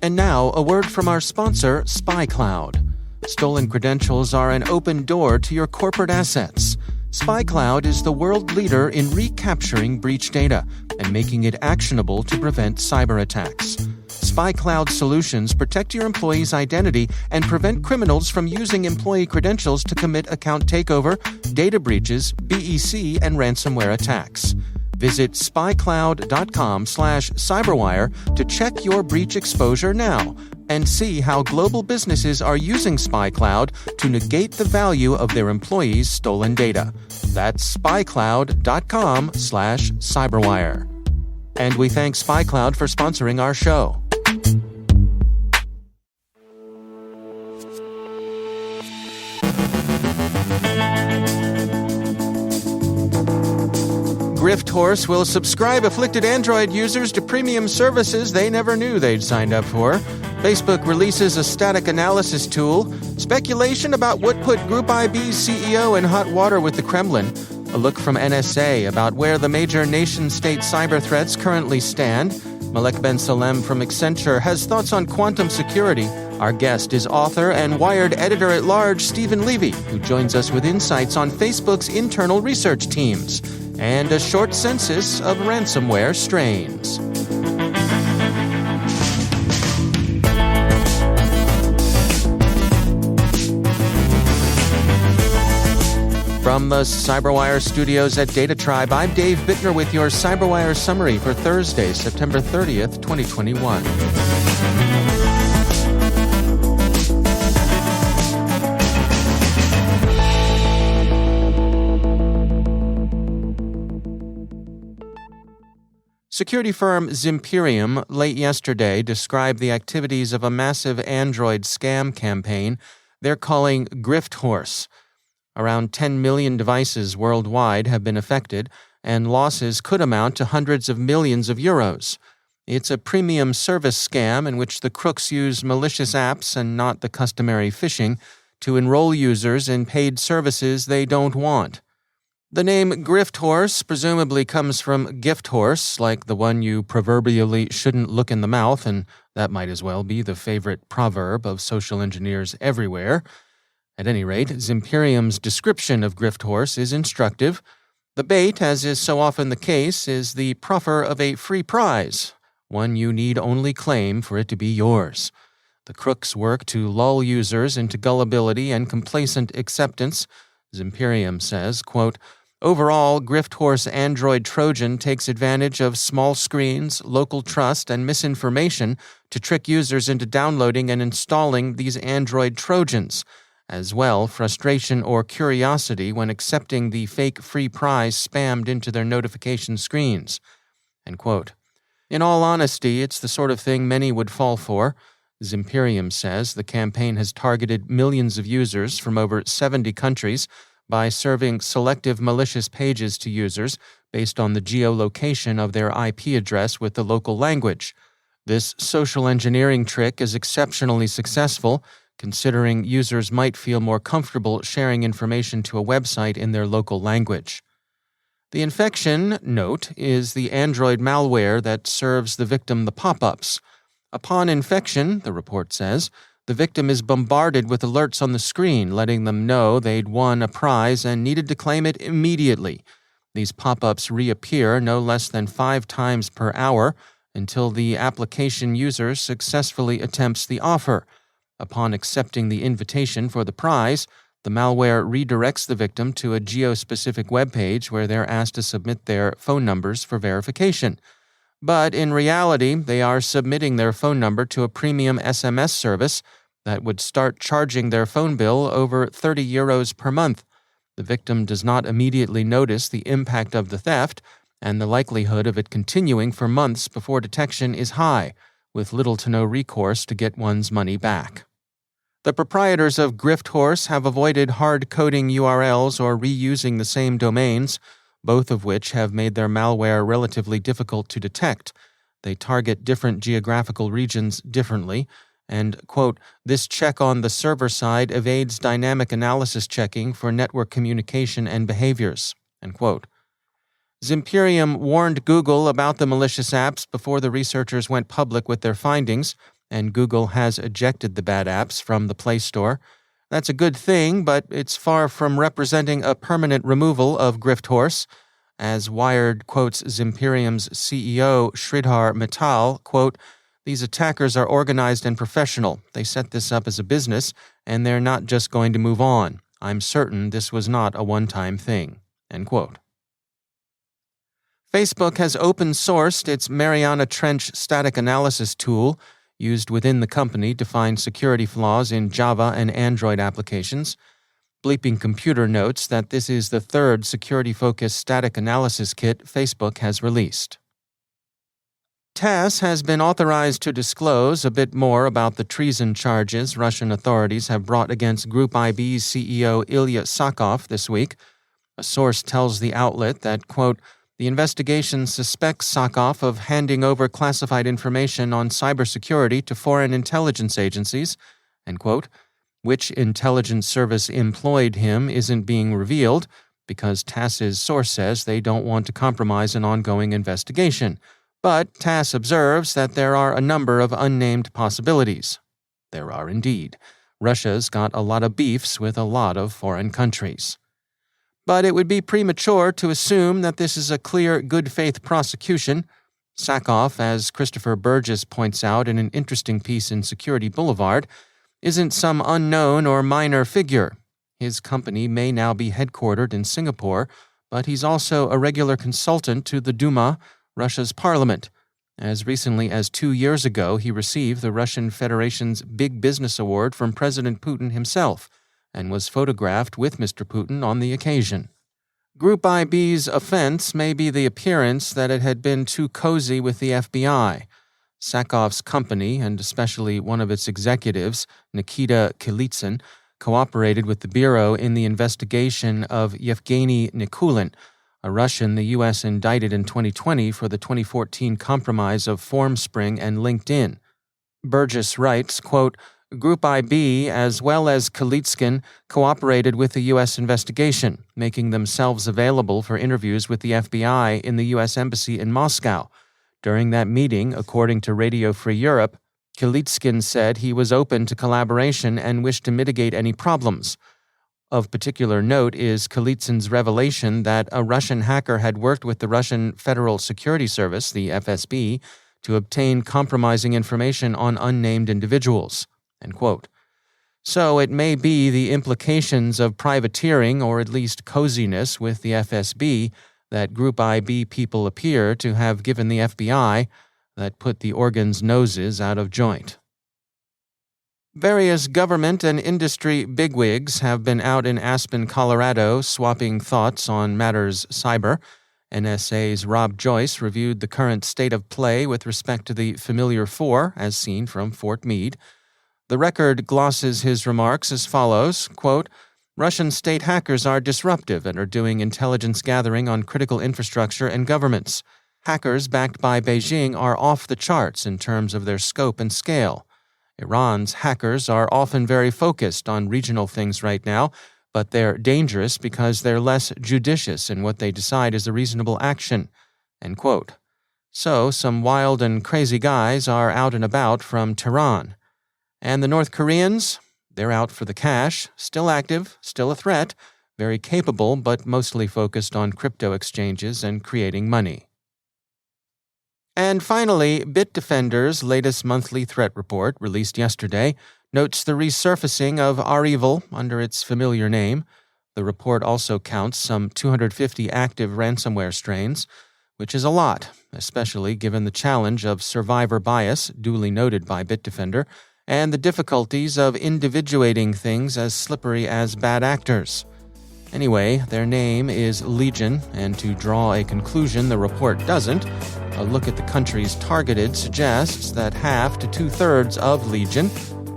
And now, a word from our sponsor, SpyCloud. Stolen credentials are an open door to your corporate assets. SpyCloud is the world leader in recapturing breach data and making it actionable to prevent cyber attacks. SpyCloud solutions protect your employee's identity and prevent criminals from using employee credentials to commit account takeover, data breaches, BEC, and ransomware attacks. Visit spycloud.com/cyberwire to check your breach exposure now and see how global businesses are using SpyCloud to negate the value of their employees' stolen data. That's spycloud.com/cyberwire. And we thank SpyCloud for sponsoring our show. GriftHorse will subscribe afflicted Android users to premium services they never knew they'd signed up for. Facebook releases a static analysis tool. Speculation about what put Group IB's CEO in hot water with the Kremlin. A look from NSA about where the major nation-state cyber threats currently stand. Malek Ben Salem from Accenture has thoughts on quantum security. Our guest is author and Wired editor-at-large Stephen Levy, who joins us with insights on Facebook's internal research teams and a short census of ransomware strains. From the CyberWire studios at Data Tribe, I'm Dave Bittner with your CyberWire summary for Thursday, September 30th, 2021. Security firm Zimperium late yesterday described the activities of a massive Android scam campaign they're calling GriftHorse. Around 10 million devices worldwide have been affected, and losses could amount to hundreds of millions of euros. It's a premium service scam in which the crooks use malicious apps and not the customary phishing to enroll users in paid services they don't want. The name GriftHorse presumably comes from gift horse, like the one you proverbially shouldn't look in the mouth, and that might as well be the favorite proverb of social engineers everywhere. At any rate, Zimperium's description of GriftHorse is instructive. The bait, as is so often the case, is the proffer of a free prize, one you need only claim for it to be yours. The crooks work to lull users into gullibility and complacent acceptance. Zimperium says, quote, "Overall, GriftHorse Android Trojan takes advantage of small screens, local trust, and misinformation to trick users into downloading and installing these Android Trojans. As well, frustration or curiosity when accepting the fake free prize spammed into their notification screens." End quote. In all honesty, it's the sort of thing many would fall for. Zimperium says the campaign has targeted millions of users from over 70 countries by serving selective malicious pages to users based on the geolocation of their IP address with the local language. This social engineering trick is exceptionally successful, considering users might feel more comfortable sharing information to a website in their local language. The infection, note, is the Android malware that serves the victim the pop-ups. Upon infection, the report says, the victim is bombarded with alerts on the screen letting them know they'd won a prize and needed to claim it immediately. These pop-ups reappear no less than 5 times per hour until the application user successfully attempts the offer. Upon accepting the invitation for the prize, the malware redirects the victim to a geo-specific web page where they're asked to submit their phone numbers for verification. But in reality, they are submitting their phone number to a premium SMS service that would start charging their phone bill over 30 euros per month. The victim does not immediately notice the impact of the theft, and the likelihood of it continuing for months before detection is high, with little to no recourse to get one's money back. The proprietors of GriftHorse have avoided hard-coding URLs or reusing the same domains, both of which have made their malware relatively difficult to detect. They target different geographical regions differently, and, quote, "This check on the server side evades dynamic analysis checking for network communication and behaviors," end quote. Zimperium warned Google about the malicious apps before the researchers went public with their findings, and Google has ejected the bad apps from the Play Store. That's a good thing, but it's far from representing a permanent removal of GriftHorse. As Wired quotes Zimperium's CEO Sridhar Mittal, quote, "These attackers are organized and professional. They set this up as a business, and they're not just going to move on. I'm certain this was not a one-time thing." End quote. Facebook has open-sourced its Mariana Trench static analysis tool, used within the company to find security flaws in Java and Android applications. Bleeping Computer notes that this is the third security-focused static analysis kit Facebook has released. TASS has been authorized to disclose a bit more about the treason charges Russian authorities have brought against Group IB's CEO Ilya Sakov this week. A source tells the outlet that, quote, "The investigation suspects Sakov of handing over classified information on cybersecurity to foreign intelligence agencies," end quote. Which intelligence service employed him isn't being revealed because TASS's source says they don't want to compromise an ongoing investigation. But TASS observes that there are a number of unnamed possibilities. There are indeed. Russia's got a lot of beefs with a lot of foreign countries. But it would be premature to assume that this is a clear good-faith prosecution. Sakov, as Christopher Burgess points out in an interesting piece in Security Boulevard, isn't some unknown or minor figure. His company may now be headquartered in Singapore, but he's also a regular consultant to the Duma, Russia's parliament. As recently as 2 years ago, he received the Russian Federation's Big Business Award from President Putin himself, and was photographed with Mr. Putin on the occasion. Group IB's offense may be the appearance that it had been too cozy with the FBI. Sakov's company, and especially one of its executives, Nikita Kilitsyn, cooperated with the Bureau in the investigation of Yevgeny Nikulin, a Russian the U.S. indicted in 2020 for the 2014 compromise of FormSpring and LinkedIn. Burgess writes, quote, "Group IB, as well as Kilitsyn, cooperated with the U.S. investigation, making themselves available for interviews with the FBI in the U.S. Embassy in Moscow. During that meeting, according to Radio Free Europe, Kilitsyn said he was open to collaboration and wished to mitigate any problems. Of particular note is Kilitsyn's revelation that a Russian hacker had worked with the Russian Federal Security Service, the FSB, to obtain compromising information on unnamed individuals." End quote. So it may be the implications of privateering, or at least coziness, with the FSB that Group IB people appear to have given the FBI that put the organ's noses out of joint. Various government and industry bigwigs have been out in Aspen, Colorado, swapping thoughts on matters cyber. NSA's Rob Joyce reviewed the current state of play with respect to the Familiar Four, as seen from Fort Meade. The record glosses his remarks as follows, quote, "Russian state hackers are disruptive and are doing intelligence gathering on critical infrastructure and governments. Hackers backed by Beijing are off the charts in terms of their scope and scale. Iran's hackers are often very focused on regional things right now, but they're dangerous because they're less judicious in what they decide is a reasonable action." End quote. So some wild and crazy guys are out and about from Tehran. And the North Koreans? They're out for the cash, still active, still a threat, very capable, but mostly focused on crypto exchanges and creating money. And finally, Bitdefender's latest monthly threat report, released yesterday, notes the resurfacing of REvil under its familiar name. The report also counts some 250 active ransomware strains, which is a lot, especially given the challenge of survivor bias, duly noted by Bitdefender, and the difficulties of individuating things as slippery as bad actors. Anyway, their name is Legion, and to draw a conclusion the report doesn't, a look at the countries targeted suggests that half to two-thirds of Legion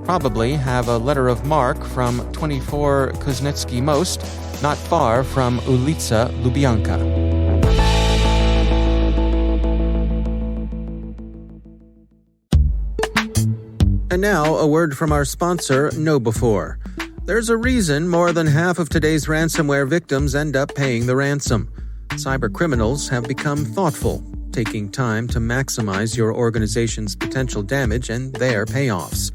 probably have a letter of mark from 24 Kuznetsky Most, not far from Ulica Lubyanka. And now, a word from our sponsor, KnowBe4. There's a reason more than half of today's ransomware victims end up paying the ransom. Cybercriminals have become thoughtful, taking time to maximize your organization's potential damage and their payoffs.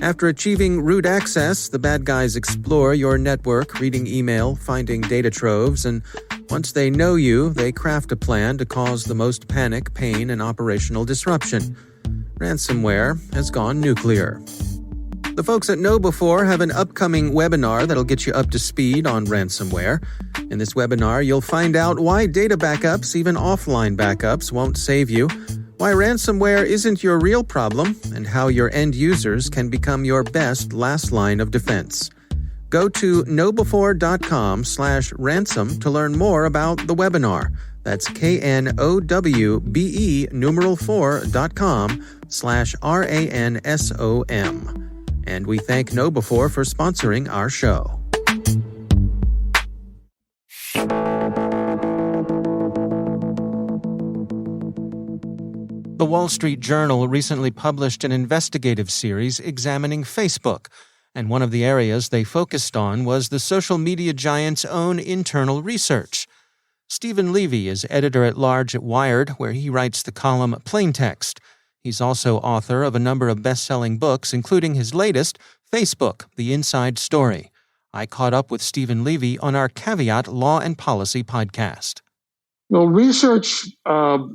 After achieving root access, the bad guys explore your network, reading email, finding data troves, and once they know you, they craft a plan to cause the most panic, pain, and operational disruption. Ransomware has gone nuclear. The folks at KnowBe4 have an upcoming webinar that'll get you up to speed on ransomware. In this webinar, you'll find out why data backups, even offline backups, won't save you, why ransomware isn't your real problem, and how your end users can become your best last line of defense. Go to knowbe4.com/ransom to learn more about the webinar. That's knowbe4.com/ransom. And we thank KnowBe4 for sponsoring our show. The Wall Street Journal recently published an investigative series examining Facebook, and one of the areas they focused on was the social media giant's own internal research. Stephen Levy is editor-at-large at Wired, where he writes the column Plaintext. He's also author of a number of best-selling books, including his latest, Facebook, The Inside Story. I caught up with Stephen Levy on our Caveat Law and Policy podcast. Well, research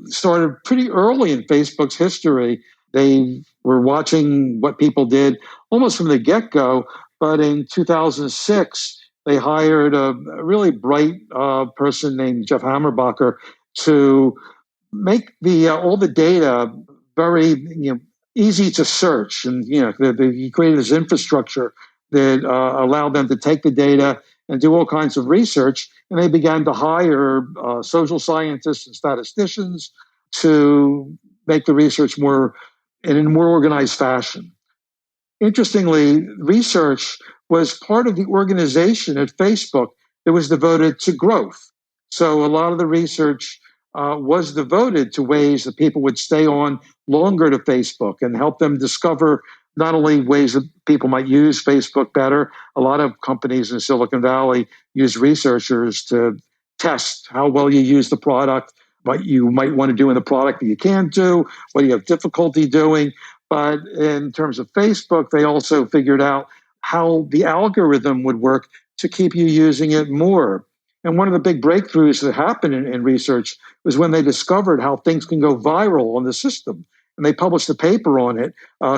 started pretty early in Facebook's history. They were watching what people did almost from the get-go, but in 2006, they hired a really bright person named Jeff Hammerbacher to make all the data very easy to search. And he created this infrastructure that allowed them to take the data and do all kinds of research. And they began to hire social scientists and statisticians to make the research in a more organized fashion. Interestingly, research was part of the organization at Facebook that was devoted to growth. So a lot of the research was devoted to ways that people would stay on longer to Facebook and help them discover not only ways that people might use Facebook better. A lot of companies in Silicon Valley use researchers to test how well you use the product, what you might want to do in the product that you can't do, what you have difficulty doing. But in terms of Facebook, they also figured out how the algorithm would work to keep you using it more. And one of the big breakthroughs that happened in research was when they discovered how things can go viral on the system. And they published a paper on it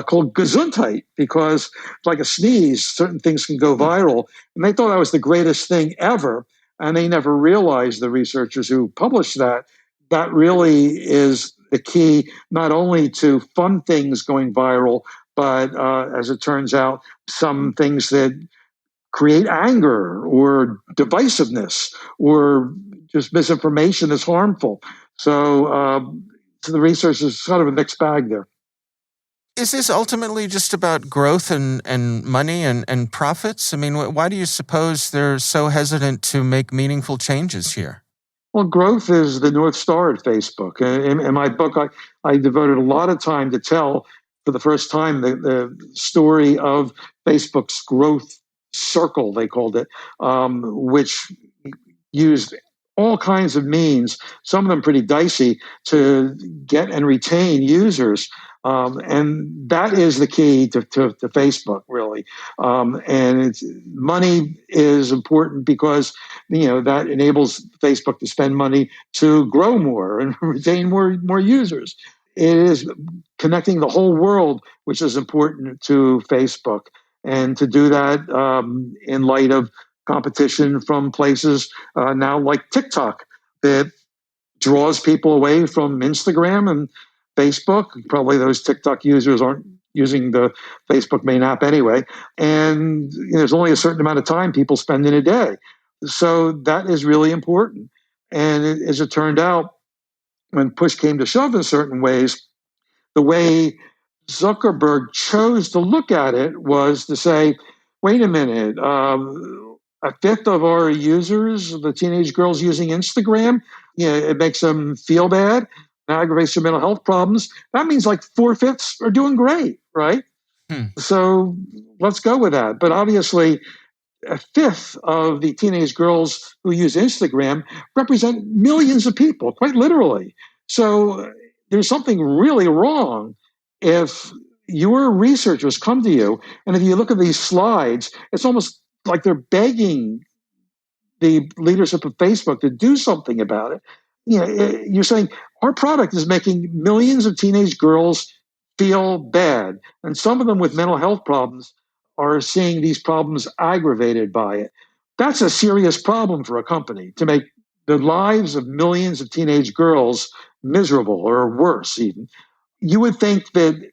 called Gesundheit, because like a sneeze, certain things can go viral. And they thought that was the greatest thing ever. And they never realized, the researchers who published that really is the key, not only to fun things going viral, but as it turns out, some things that create anger or divisiveness or just misinformation that's harmful. So the research is sort of a mixed bag there. Is this ultimately just about growth and money and profits? I mean, why do you suppose they're so hesitant to make meaningful changes here? Well, growth is the North Star at Facebook. In my book, I devoted a lot of time to tell, for the first time, the story of Facebook's growth circle, they called it, which used all kinds of means, some of them pretty dicey, to get and retain users. And that is the key to Facebook, really. And money is important because that enables Facebook to spend money to grow more and retain more users. It is connecting the whole world, which is important to Facebook. And to do that in light of competition from places now like TikTok that draws people away from Instagram and Facebook. Probably those TikTok users aren't using the Facebook main app anyway. And there's only a certain amount of time people spend in a day. So that is really important. And as it turned out, when push came to shove in certain ways, the way Zuckerberg chose to look at it was to say, wait a minute, a fifth of our users, the teenage girls using Instagram, it makes them feel bad, aggravates their mental health problems. That means like 4/5 are doing great, right? So let's go with that. But obviously, a fifth of the teenage girls who use Instagram represent millions of people, quite literally. So there's something really wrong if your researchers come to you, and if you look at these slides, it's almost like they're begging the leadership of Facebook to do something about it. You're saying our product is making millions of teenage girls feel bad, and some of them with mental health problems are seeing these problems aggravated by it. That's a serious problem for a company, to make the lives of millions of teenage girls miserable or worse even. You would think that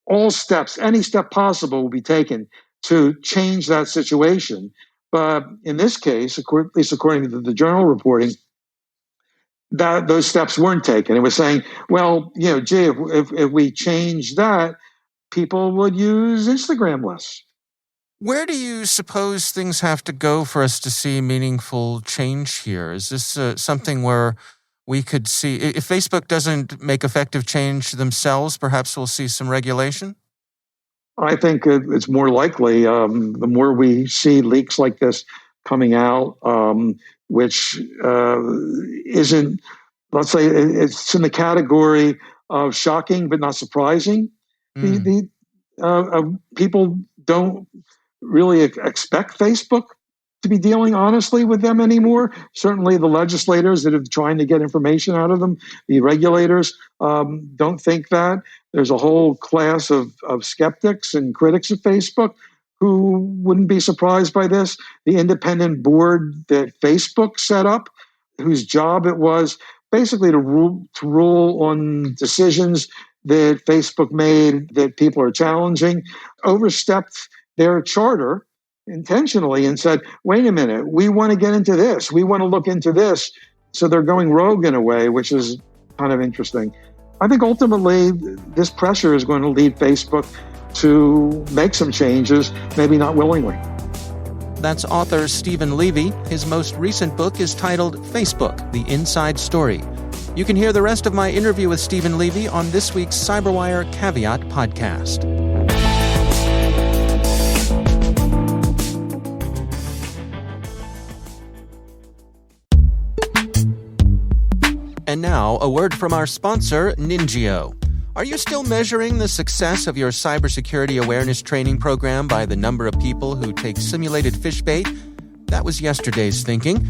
all steps, any step possible, will be taken to change that situation. But in this case, at least according to the journal reporting, that those steps weren't taken. It was saying, well, gee, if we change that, people would use Instagram less. Where do you suppose things have to go for us to see meaningful change here? Is this something where we could see, if Facebook doesn't make effective change themselves, perhaps we'll see some regulation? I think it's more likely the more we see leaks like this coming out, which isn't, let's say, it's in the category of shocking but not surprising. People don't really expect Facebook to be dealing honestly with them anymore. Certainly, the legislators that are trying to get information out of them, the regulators, don't think that. There's a whole class of skeptics and critics of Facebook who wouldn't be surprised by this. The independent board that Facebook set up, whose job it was basically to rule on decisions that Facebook made that people are challenging, overstepped their charter intentionally and said, wait a minute, we want to get into this. We want to look into this. So they're going rogue in a way, which is kind of interesting. I think ultimately this pressure is going to lead Facebook to make some changes, maybe not willingly. That's author Stephen Levy. His most recent book is titled Facebook, The Inside Story. You can hear the rest of my interview with Stephen Levy on this week's CyberWire Caveat podcast. And now, a word from our sponsor, Ningio. Are you still measuring the success of your cybersecurity awareness training program by the number of people who take simulated fish bait? That was yesterday's thinking.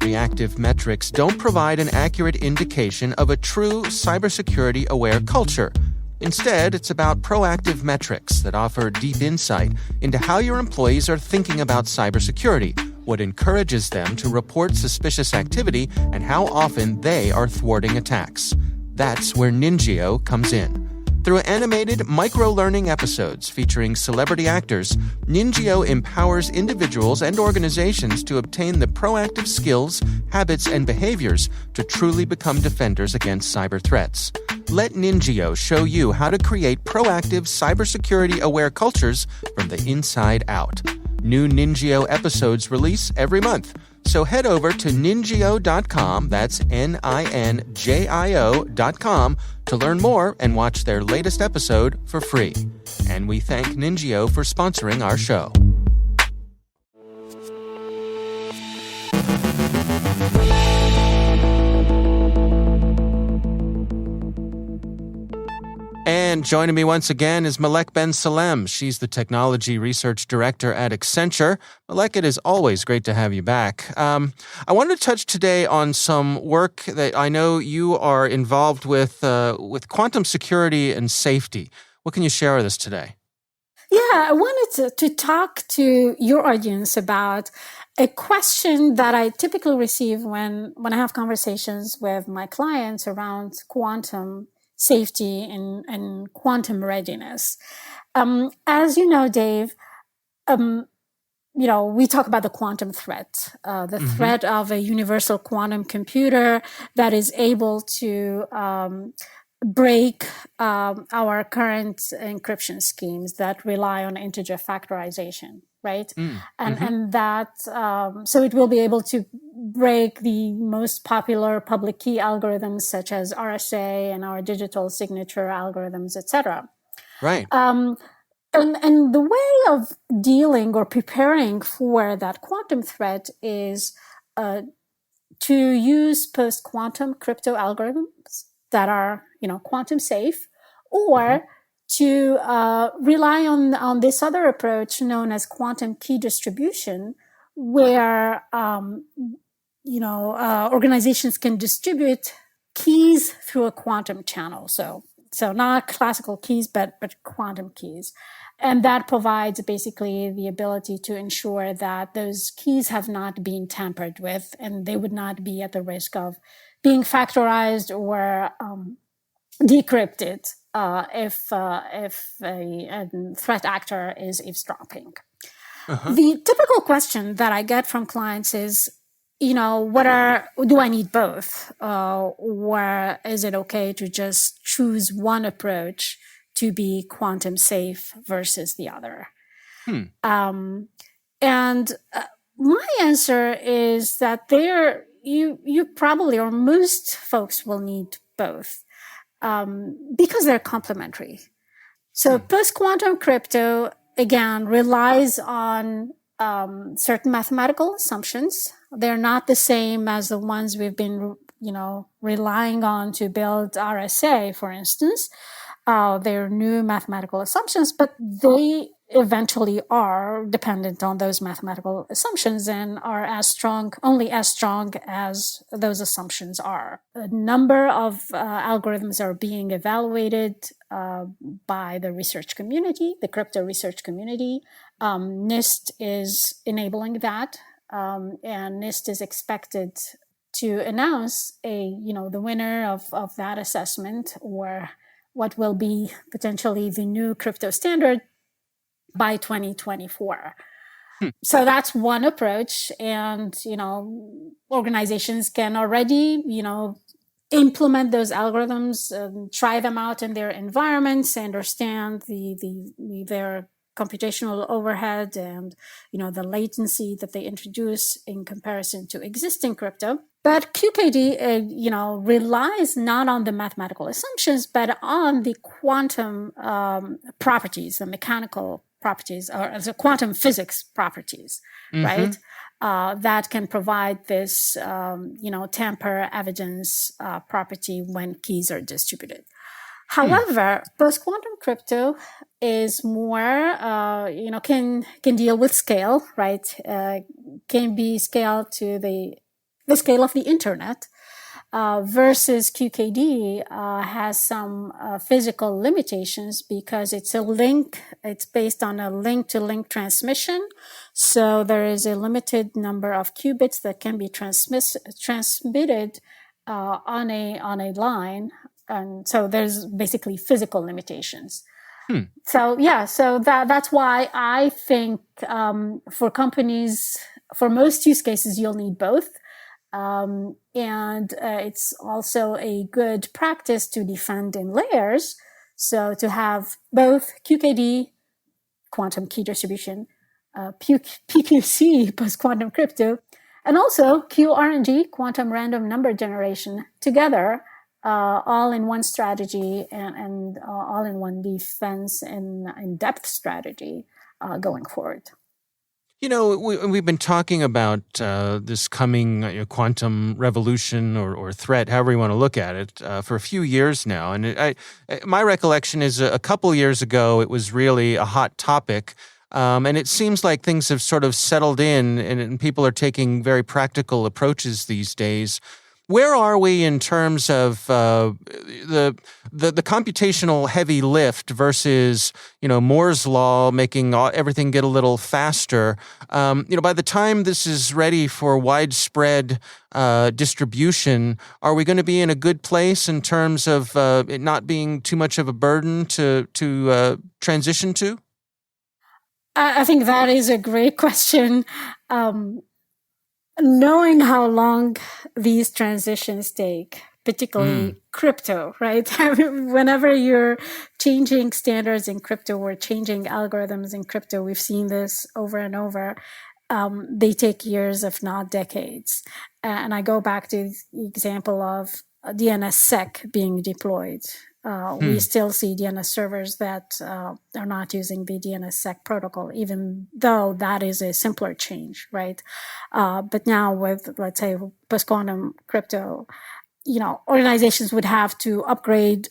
Reactive metrics don't provide an accurate indication of a true cybersecurity-aware culture. Instead, it's about proactive metrics that offer deep insight into how your employees are thinking about cybersecurity, what encourages them to report suspicious activity, and how often they are thwarting attacks. That's where Ningio comes in. Through animated micro-learning episodes featuring celebrity actors, Ningio empowers individuals and organizations to obtain the proactive skills, habits, and behaviors to truly become defenders against cyber threats. Let Ningio show you how to create proactive cybersecurity-aware cultures from the inside out. New Ningio episodes release every month. So head over to Ningio.com, that's Ninjio.com, to learn more and watch their latest episode for free. And we thank Ningio for sponsoring our show. And joining me once again is Malek Ben Salem. She's the Technology Research Director at Accenture. Malek, it is always great to have you back. I wanted to touch today on some work that I know you are involved with quantum security and safety. What can you share with us today? Yeah, I wanted to talk to your audience about a question that I typically receive when I have conversations with my clients around quantum safety and quantum readiness. As you know, Dave, we talk about the quantum threat, the threat of a universal quantum computer that is able to break our current encryption schemes that rely on integer factorization, right? And that, so it will be able to break the most popular public key algorithms such as RSA and our digital signature algorithms, etc. Right. And the way of dealing or preparing for that quantum threat is to use post-quantum crypto algorithms that are, quantum safe, or to rely on this other approach known as quantum key distribution, where organizations can distribute keys through a quantum channel. So not classical keys, but quantum keys. And that provides basically the ability to ensure that those keys have not been tampered with, and they would not be at the risk of being factorized or decrypted if a threat actor is eavesdropping. The typical question that I get from clients is, do I need both? Or is it okay to just choose one approach to be quantum safe versus the other? And my answer is that you probably, or most folks will need both, because they're complementary. So post-quantum crypto, again, relies on certain mathematical assumptions. They're not the same as the ones we've been, relying on to build RSA, for instance. They're new mathematical assumptions, but they eventually are dependent on those mathematical assumptions and are only as strong as those assumptions are. A number of algorithms are being evaluated by the research community, the crypto research community. NIST is enabling that, and NIST is expected to announce the winner of that assessment, or what will be potentially the new crypto standard, by 2024. So that's one approach. And, organizations can already, implement those algorithms, try them out in their environments, understand their computational overhead and, the latency that they introduce in comparison to existing crypto. But QKD, relies not on the mathematical assumptions, but on the quantum properties, the mechanical properties, or the quantum physics properties, right? That can provide this, tamper evidence property when keys are distributed. However, post-quantum crypto is more, can deal with scale, right? Can be scaled to the scale of the internet, versus QKD has some physical limitations because it's based on a link-to-link transmission. So there is a limited number of qubits that can be transmitted on a line. And so there's basically physical limitations. So that's why I think for companies, for most use cases, you'll need both. And it's also a good practice to defend in layers. So to have both QKD, quantum key distribution, PQC, post-quantum crypto, and also QRNG, quantum random number generation, together, all in one strategy and all in one defense and in-depth strategy going forward. We've been talking about this coming quantum revolution or threat, however you want to look at it, for a few years now. And my recollection is a couple years ago, it was really a hot topic. And it seems like things have sort of settled in and people are taking very practical approaches these days. Where are we in terms of the computational heavy lift versus Moore's law making everything get a little faster? By the time this is ready for widespread distribution, are we going to be in a good place in terms of it not being too much of a burden to transition to? I think that is a great question. Knowing how long these transitions take, particularly crypto, right? Whenever you're changing standards in crypto or changing algorithms in crypto, we've seen this over and over. They take years, if not decades. And I go back to the example of DNSSEC being deployed. We still see DNS servers that are not using the DNSSEC protocol, even though that is a simpler change, right? But now with, let's say, post-quantum crypto, organizations would have to upgrade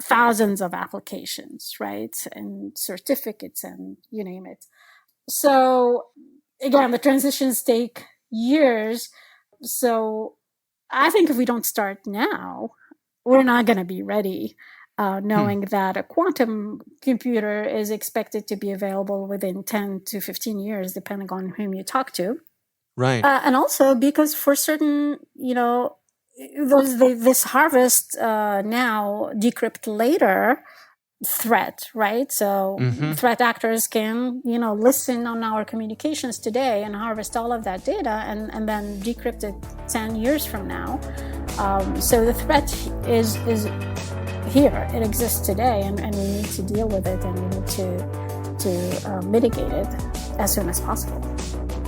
thousands of applications, right? And certificates and you name it. So again, the transitions take years. So I think if we don't start now, we're not going to be ready, knowing that a quantum computer is expected to be available within 10 to 15 years, depending on whom you talk to. Right. And also because for certain, this harvest now, decrypt later threat, right? So threat actors can, listen on our communications today and harvest all of that data and then decrypt it 10 years from now. So the threat is here. It exists today, and we need to deal with it, and we need to mitigate it as soon as possible.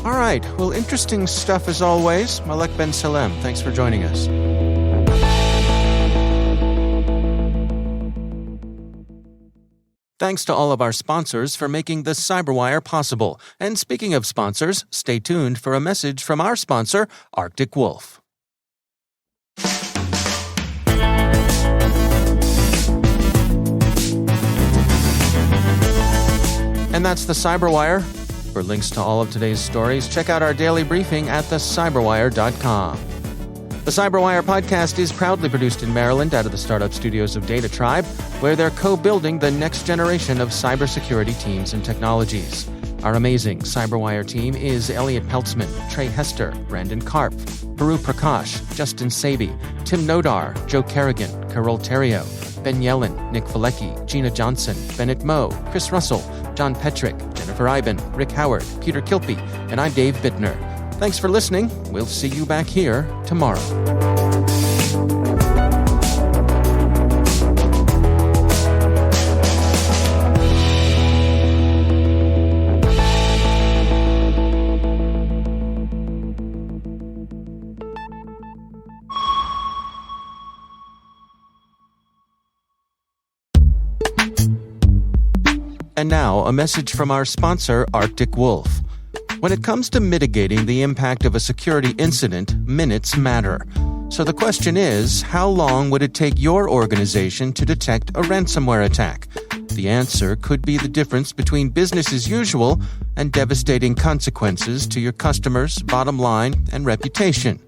All right. Well, interesting stuff as always. Malek Ben Salem, thanks for joining us. Thanks to all of our sponsors for making the CyberWire possible. And speaking of sponsors, stay tuned for a message from our sponsor, Arctic Wolf. And that's the CyberWire. For links to all of today's stories, check out our daily briefing at thecyberwire.com. The CyberWire podcast is proudly produced in Maryland out of the startup studios of Data Tribe, where they're co-building the next generation of cybersecurity teams and technologies. Our amazing CyberWire team is Elliot Peltzman, Trey Hester, Brandon Karpf, Baru Prakash, Justin Sabi, Tim Nodar, Joe Kerrigan, Carol Terrio, Ben Yellen, Nick Valecki, Gina Johnson, Bennett Moe, Chris Russell, John Petrick, Jennifer Iben, Rick Howard, Peter Kilpie, and I'm Dave Bittner. Thanks for listening. We'll see you back here tomorrow. And now, a message from our sponsor, Arctic Wolf. When it comes to mitigating the impact of a security incident, minutes matter. So the question is, how long would it take your organization to detect a ransomware attack? The answer could be the difference between business as usual and devastating consequences to your customers' bottom line and reputation.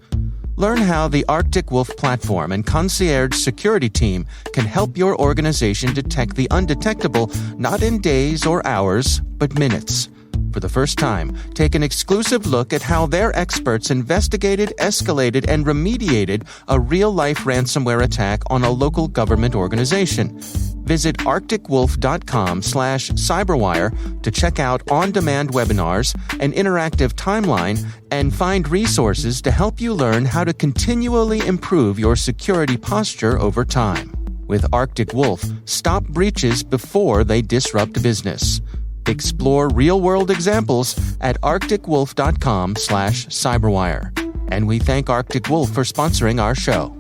Learn how the Arctic Wolf platform and concierge security team can help your organization detect the undetectable, not in days or hours, but minutes. For the first time, take an exclusive look at how their experts investigated, escalated, and remediated a real-life ransomware attack on a local government organization. Visit arcticwolf.com/cyberwire to check out on-demand webinars, an interactive timeline, and find resources to help you learn how to continually improve your security posture over time. With Arctic Wolf, stop breaches before they disrupt business. Explore real-world examples at arcticwolf.com/cyberwire. And we thank Arctic Wolf for sponsoring our show.